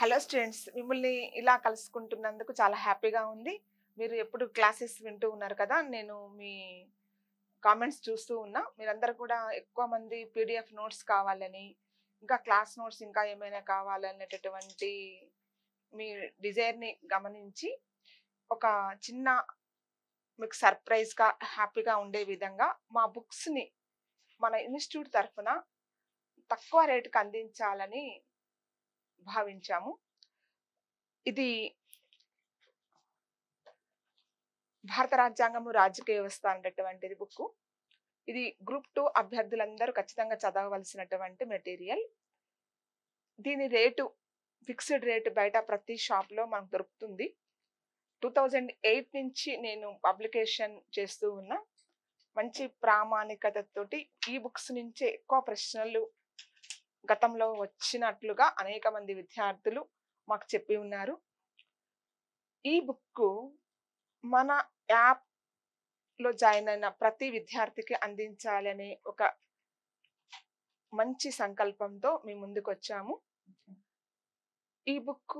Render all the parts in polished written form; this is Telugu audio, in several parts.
హలో స్టూడెంట్స్, మిమ్మల్ని ఇలా కలుసుకుంటున్నందుకు చాలా హ్యాపీగా ఉంది. మీరు ఎప్పుడు క్లాసెస్ వింటూ ఉన్నారు కదా, నేను మీ కామెంట్స్ చూస్తూ ఉన్నా. మీరందరూ కూడా ఎక్కువ మంది పీడిఎఫ్ నోట్స్ కావాలని, ఇంకా క్లాస్ నోట్స్ ఇంకా ఏమైనా కావాలనేటటువంటి మీ డిజైర్ని గమనించి ఒక చిన్న మీకు సర్ప్రైజ్గా హ్యాపీగా ఉండే విధంగా మా బుక్స్ని మన ఇన్స్టిట్యూట్ తరఫున తక్కువ రేటుకి అందించాలని భావించాము. ఇది భారత రాజ్యాంగము రాజకీయ వ్యవస్థ అనేటటువంటిది బుక్. ఇది గ్రూప్ 2 అభ్యర్థులందరూ ఖచ్చితంగా చదవవలసినటువంటి మెటీరియల్. దీని రేటు ఫిక్స్డ్ రేటు బయట ప్రతి షాప్లో మనకు దొరుకుతుంది. 2008 నుంచి నేను పబ్లికేషన్ చేస్తూ ఉన్నా. మంచి ప్రామాణికతతోటి ఈ బుక్స్ నుంచే ఎక్కువ ప్రశ్నలు గతంలో వచ్చినట్లుగా అనేక మంది విద్యార్థులు మాకు చెప్పి ఉన్నారు. ఈ బుక్ మన యాప్లో జాయిన్ అయిన ప్రతి విద్యార్థికి అందించాలనే ఒక మంచి సంకల్పంతో మేము ముందుకు వచ్చాము. ఈ బుక్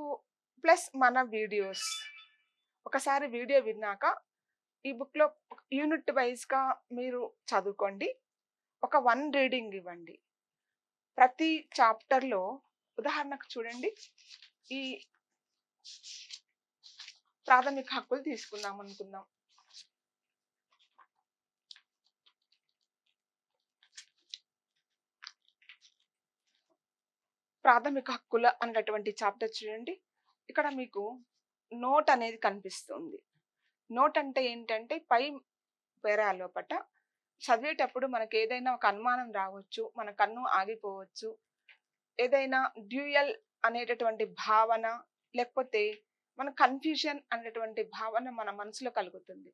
ప్లస్ మన వీడియోస్, ఒకసారి వీడియో విన్నాక ఈ బుక్లో యూనిట్ వైజ్గా మీరు చదువుకోండి. ఒక 1 రీడింగ్ ఇవ్వండి. ప్రతి చాప్టర్లో ఉదాహరణకు చూడండి, ఈ ప్రాథమిక హక్కులు తీసుకుందాం అనుకుందాం. ప్రాథమిక హక్కుల అనేటటువంటి చాప్టర్ చూడండి. ఇక్కడ మీకు నోట్ అనేది కనిపిస్తుంది. నోట్ అంటే ఏంటంటే పై పేరా లోపట చదివేటప్పుడు మనకు ఏదైనా ఒక అనుమానం రావచ్చు, మన కన్ను ఆగిపోవచ్చు, ఏదైనా డ్యూయల్ అనేటటువంటి భావన, లేకపోతే మన కన్ఫ్యూజన్ అనేటటువంటి భావన మన మనసులో కలుగుతుంది.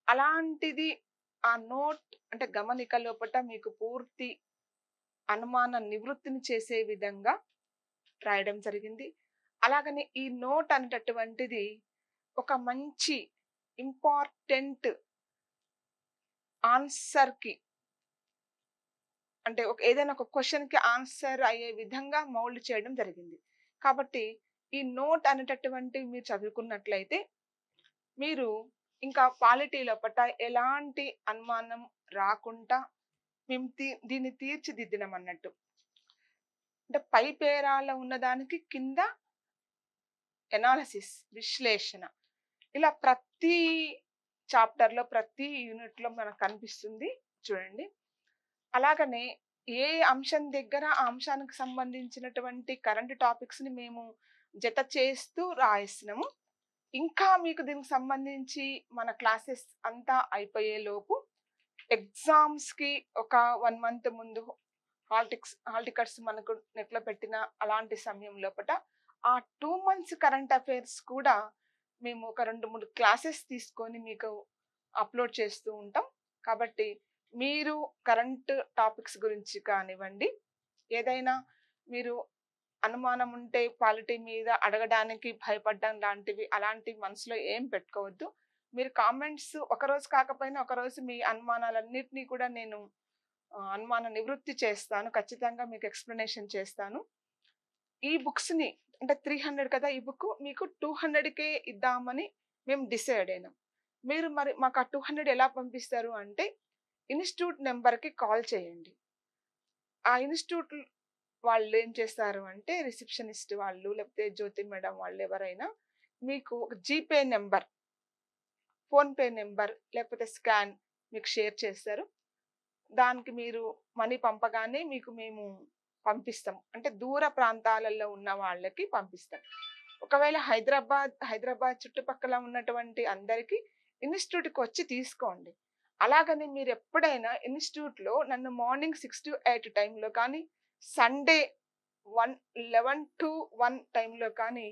అలాంటిది ఆ నోట్ అంటే గమనిక లోపట మీకు పూర్తి అనుమాన నివృత్తిని చేసే విధంగా రాయడం జరిగింది. అలాగనే ఈ నోట్ అనేటటువంటిది ఒక మంచి ఇంపార్టెంట్ ఆన్సర్కి, అంటే ఏదైనా ఒక క్వశ్చన్కి ఆన్సర్ అయ్యే విధంగా మౌల్డ్ చేయడం జరిగింది. కాబట్టి ఈ నోట్ అనేటటువంటి మీరు చదువుకున్నట్లయితే మీరు ఇంకా పాలిటీ లోపట ఎలాంటి అనుమానం రాకుండా మేము దీన్ని తీర్చిదిద్దినాం అన్నట్టు. అంటే పై పేరాలో ఉన్నదానికి కింద ఎనాలిసిస్, విశ్లేషణ, ఇలా ప్రతి చాప్టర్లో ప్రతి యూనిట్లో మనకు కనిపిస్తుంది చూడండి. అలాగనే ఏ అంశం దగ్గర ఆ అంశానికి సంబంధించినటువంటి కరెంట్ టాపిక్స్ని మేము జత చేస్తూ రాయిస్తున్నాము. ఇంకా మీకు దీనికి సంబంధించి మన క్లాసెస్ అంతా అయిపోయే లోపు ఎగ్జామ్స్కి ఒక 1 మంత్ ముందు హాల్ టికెట్స్ మనకు నెట్లో పెట్టిన అలాంటి సమయం లోపల ఆ 2 మంత్స్ కరెంట్ అఫైర్స్ కూడా మేము ఒక 2-3 క్లాసెస్ తీసుకొని మీకు అప్లోడ్ చేస్తూ ఉంటాం. కాబట్టి మీరు కరెంట్ టాపిక్స్ గురించి కానివ్వండి, ఏదైనా మీరు అనుమానం ఉంటే పాలిటీ మీద అడగడానికి భయపడడం లాంటివి అలాంటివి మనసులో ఏం పెట్టుకోవద్దు. మీరు కామెంట్స్ ఒకరోజు కాకపోయినా ఒకరోజు మీ అనుమానాలన్నింటినీ కూడా నేను అనుమాన నివృత్తి చేస్తాను. ఖచ్చితంగా మీకు ఎక్స్ప్లెనేషన్ చేస్తాను. ఈ బుక్స్ని అంటే 300 కదా ఈ బుక్, మీకు 200కే ఇద్దామని మేము డిసైడ్ అయినాం. మీరు మరి మాకు ఆ 200 ఎలా పంపిస్తారు అంటే ఇన్స్టిట్యూట్ నెంబర్కి కాల్ చేయండి. ఆ ఇన్స్టిట్యూట్ వాళ్ళు ఏం చేస్తారు అంటే రిసెప్షనిస్ట్ వాళ్ళు, లేకపోతే జ్యోతి మేడం వాళ్ళు ఎవరైనా మీకు ఒక జీపే నెంబర్, ఫోన్పే నెంబర్, లేకపోతే స్కాన్ మీకు షేర్ చేస్తారు. దానికి మీరు మనీ పంపగానే మీకు మేము పంపిస్తాం. అంటే దూర ప్రాంతాలలో ఉన్న వాళ్ళకి పంపిస్తాం. ఒకవేళ హైదరాబాద్ చుట్టుపక్కల ఉన్నటువంటి అందరికీ ఇన్స్టిట్యూట్కి వచ్చి తీసుకోండి. అలాగని మీరు ఎప్పుడైనా ఇన్స్టిట్యూట్లో నన్ను మార్నింగ్ 6 to 8 టైంలో కానీ, సండే 11 to 1 టైంలో కానీ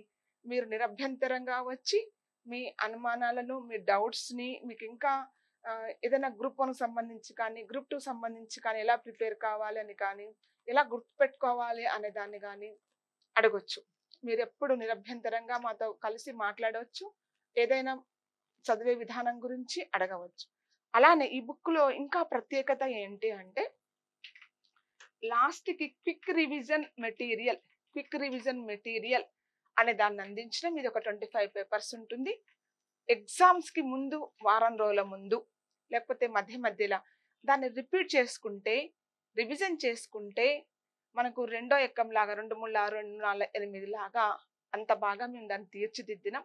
మీరు నిరభ్యంతరంగా వచ్చి మీ అనుమానాలను, మీ డౌట్స్ని, మీకు ఇంకా ఏదైనా గ్రూప్ 1 సంబంధించి కానీ, గ్రూప్ 2 సంబంధించి కానీ ఎలా ప్రిపేర్ కావాలి అని కానీ, ఎలా గుర్తుపెట్టుకోవాలి అనే దాన్ని కానీ అడగొచ్చు. మీరు ఎప్పుడు నిరభ్యంతరంగా మాతో కలిసి మాట్లాడవచ్చు. ఏదైనా చదివే విధానం గురించి అడగవచ్చు. అలానే ఈ బుక్లో ఇంకా ప్రత్యేకత ఏంటి అంటే లాస్ట్కి క్విక్ రివిజన్ మెటీరియల్ అనే దాన్ని అందించడం. ఇది ఒక 25 పేపర్స్ ఉంటుంది. ఎగ్జామ్స్‌కి ముందు వారం రోజుల ముందు లేకపోతే మధ్య మధ్యలో దాన్ని రిపీట్ చేసుకుంటే, రివిజన్ చేసుకుంటే మనకు రెండో ఎక్కంలాగా 2, 3, 6, 2, 4, 8 లాగా అంత బాగా మేము దాన్ని తీర్చిదిద్దినాం.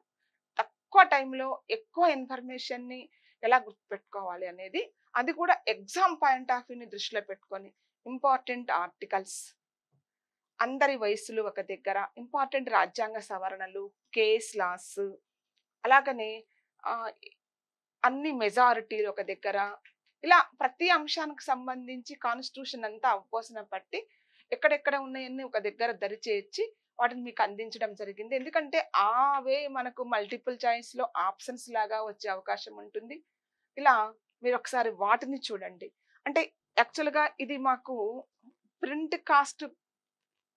తక్కువ టైంలో ఎక్కువ ఇన్ఫర్మేషన్‌ని ఎలా గుర్తుపెట్టుకోవాలి అనేది, అది కూడా ఎగ్జామ్ పాయింట్ ఆఫ్ వ్యూని దృష్టిలో పెట్టుకొని ఇంపార్టెంట్ ఆర్టికల్స్, అందరి వయస్సులు ఒక దగ్గర, ఇంపార్టెంట్ రాజ్యాంగ సవరణలు, కేస్ లాస్, అలాగనే ఆహ్, అన్ని మెజారిటీలు ఒక దగ్గర, ఇలా ప్రతి అంశానికి సంబంధించి కాన్స్టిట్యూషన్ అంతా అవపోసన పట్టి ఎక్కడెక్కడ ఉన్నాయన్నీ ఒక దగ్గర దరిచేర్చి వాటిని మీకు అందించడం జరిగింది. ఎందుకంటే అవే మనకు మల్టిపుల్ చాయిస్‌లో ఆప్షన్స్ లాగా వచ్చే అవకాశం ఉంటుంది. ఇలా మీరు ఒకసారి వాటిని చూడండి. అంటే యాక్చువల్‌గా ఇది మాకు ప్రింట్ కాస్ట్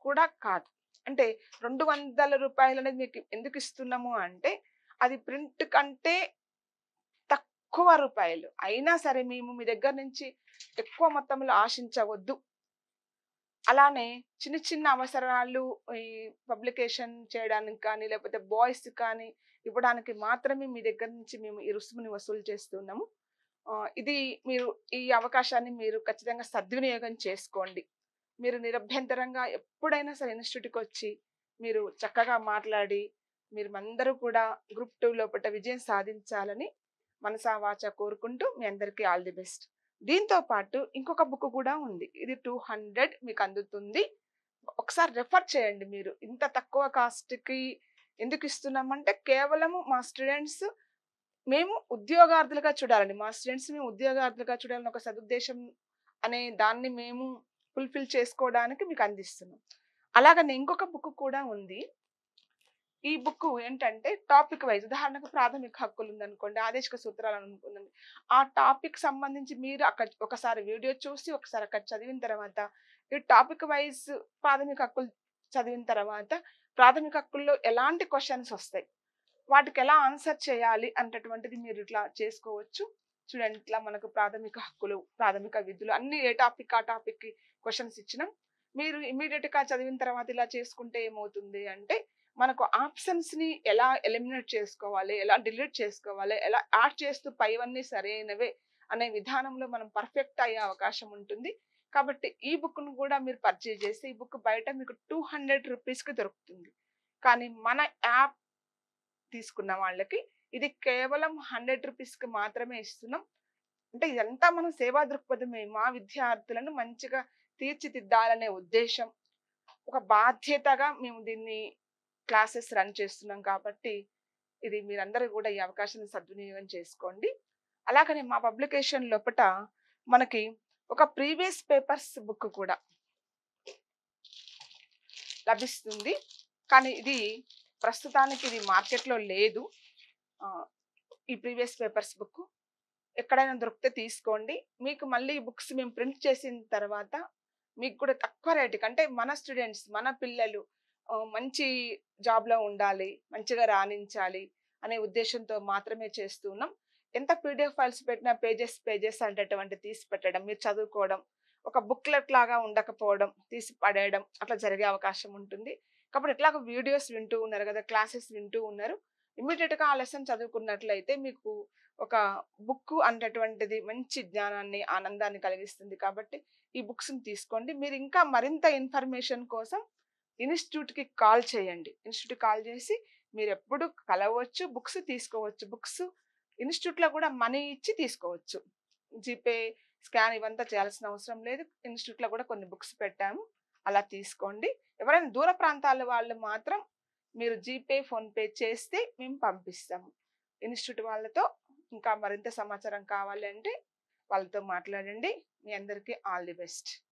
కూడా కాదు. అంటే రూ. 200 అనేది మీకు ఎందుకు ఇస్తున్నాము అంటే, అది ప్రింట్ కంటే తక్కువ రూపాయలు. అయినా సరే మేము మీ దగ్గర నుంచి ఎక్కువ మొత్తంలో ఆశించవద్దు. అలానే చిన్న చిన్న అవసరాలు ఈ పబ్లికేషన్ చేయడానికి కానీ, లేకపోతే బాయ్స్ కానీ ఇవ్వడానికి మాత్రమే మీ దగ్గర నుంచి మేము ఈ రుసుముని వసూలు చేస్తున్నాము. ఇది మీరు ఈ అవకాశాన్ని మీరు ఖచ్చితంగా సద్వినియోగం చేసుకోండి. మీరు నిరభ్యంతరంగా ఎప్పుడైనా సరే ఇన్‌స్టిట్యూట్‌కొచ్చి మీరు చక్కగా మాట్లాడి, మీరు అందరూ కూడా గ్రూప్ 2 లోపట విజయం సాధించాలని మనసా వాచా కోరుకుంటూ మీ అందరికీ ఆల్ ది బెస్ట్. దీంతో పాటు ఇంకొక బుక్ కూడా ఉంది. ఇది 200 మీకు అందుతుంది. ఒకసారి రెఫర్ చేయండి మీరు. ఇంత తక్కువ కాస్ట్‌కి ఎందుకు ఇస్తున్నామంటే కేవలము మా స్టూడెంట్స్ మేము ఉద్యోగార్థులుగా చూడాలండి. మా స్టూడెంట్స్ మేము ఉద్యోగార్థులుగా చూడాలని ఒక సదుద్దేశం అనే దాన్ని మేము ఫుల్‌ఫిల్ చేసుకోవడానికి మీకు అందిస్తున్నాం. అలాగనే ఇంకొక బుక్ కూడా ఉంది. ఈ బుక్ ఏంటంటే టాపిక్ వైస్, ఉదాహరణకు ప్రాథమిక హక్కులు ఉందనుకోండి, ఆదేశిక సూత్రాలు ఉందండి. ఆ టాపిక్ సంబంధించి మీరు అక్కడ ఒకసారి వీడియో చూసి, ఒకసారి అక్కడ చదివిన తర్వాత, ఈ టాపిక్ వైస్ ప్రాథమిక హక్కులు చదివిన తర్వాత, ప్రాథమిక హక్కుల్లో ఎలాంటి క్వెషన్స్ వస్తాయి, వాటికి ఎలా ఆన్సర్ చేయాలి అనేటటువంటిది మీరు ఇట్లా చేసుకోవచ్చు. చూడండి, ఇట్లా మనకు ప్రాథమిక హక్కులు, ప్రాథమిక విధులు అన్ని ఏ టాపిక్ ఆ టాపిక్‌కి క్వెషన్స్ ఇచ్చినాం. మీరు ఇమ్మీడియేట్‌గా చదివిన తర్వాత ఇలా చేసుకుంటే ఏమవుతుంది అంటే, మనకు ఆప్షన్స్‌ని ఎలా ఎలిమినేట్ చేసుకోవాలి, ఎలా డిలీట్ చేసుకోవాలి, ఎలా యాడ్ చేస్తూ పైవన్నీ సరైనవే అనే విధానంలో మనం పర్ఫెక్ట్ అయ్యే అవకాశం ఉంటుంది. కాబట్టి ఈ బుక్‌ను కూడా మీరు పర్చేజ్ చేసి, ఈ బుక్ బయట మీకు 200 రూపీస్‌కి దొరుకుతుంది. కానీ మన యాప్ తీసుకున్న వాళ్ళకి ఇది కేవలం 100 రూపీస్‌కి మాత్రమే ఇస్తున్నాం. అంటే ఇదంతా మన సేవా దృక్పథమే. మా విద్యార్థులను మంచిగా తీర్చిదిద్దాలనే ఉద్దేశం, ఒక బాధ్యతగా మేము దీన్ని క్లాసెస్ రన్ చేస్తున్నాం కాబట్టి, ఇది మీరందరూ కూడా ఈ అవకాశాన్ని సద్వినియోగం చేసుకోండి. అలాగనే మా పబ్లికేషన్ లోపట మనకి ఒక ప్రీవియస్ పేపర్స్ బుక్ కూడా లభిస్తుంది. కానీ ఇది ప్రస్తుతానికి ఇది మార్కెట్‌లో లేదు. ఈ ప్రీవియస్ పేపర్స్ బుక్ ఎక్కడైనా దొరికితే తీసుకోండి. మీకు మళ్ళీ ఈ బుక్స్ మేము ప్రింట్ చేసిన తర్వాత మీకు కూడా తక్కువ రేటుకి, అంటే మన స్టూడెంట్స్, మన పిల్లలు మంచి జాబ్‌లో ఉండాలి, మంచిగా రాణించాలి అనే ఉద్దేశంతో మాత్రమే చేస్తూ ఉన్నాం. ఎంత పీడీఎఫ్ ఫైల్స్ పెట్టినా పేజెస్ అనేటటువంటివి తీసి పెట్టడం, మీరు చదువుకోవడం, ఒక బుక్‌లెట్ లాగా ఉండకపోవడం, తీసి పడేయడం అట్లా జరిగే అవకాశం ఉంటుంది. కాబట్టి ఎట్లాగో వీడియోస్ వింటూ ఉన్నారు కదా, క్లాసెస్ వింటూ ఉన్నారు. ఇమ్మీడియేట్‌గా ఆ లెసన్ చదువుకున్నట్లయితే మీకు ఒక బుక్ అనేటటువంటిది మంచి జ్ఞానాన్ని, ఆనందాన్ని కలిగిస్తుంది. కాబట్టి ఈ బుక్స్‌ని తీసుకోండి. మీరు ఇంకా మరింత ఇన్ఫర్మేషన్ కోసం ఇన్‌స్టిట్యూట్‌కి కాల్ చేయండి. ఇన్‌స్టిట్యూట్‌కి కాల్ చేసి మీరెప్పుడు కలవచ్చు, బుక్స్ తీసుకోవచ్చు. బుక్స్ ఇన్‌స్టిట్యూట్‌లో కూడా మనీ ఇచ్చి తీసుకోవచ్చు. జీపే, స్కాన్ ఇవంతా చేయాల్సిన అవసరం లేదు. ఇన్‌స్టిట్యూట్‌లో కూడా కొన్ని బుక్స్ పెట్టాము. అలా తీసుకోండి. ఎవరైనా దూర ప్రాంతాల వాళ్ళు మాత్రం మీరు జీపే, ఫోన్‌పే చేస్తే మేము పంపిస్తాము. ఇన్‌స్టిట్యూట్ వాళ్ళతో ఇంకా మరింత సమాచారం కావాలి అంటే వాళ్ళతో మాట్లాడండి. మీ అందరికీ ఆల్ ది బెస్ట్.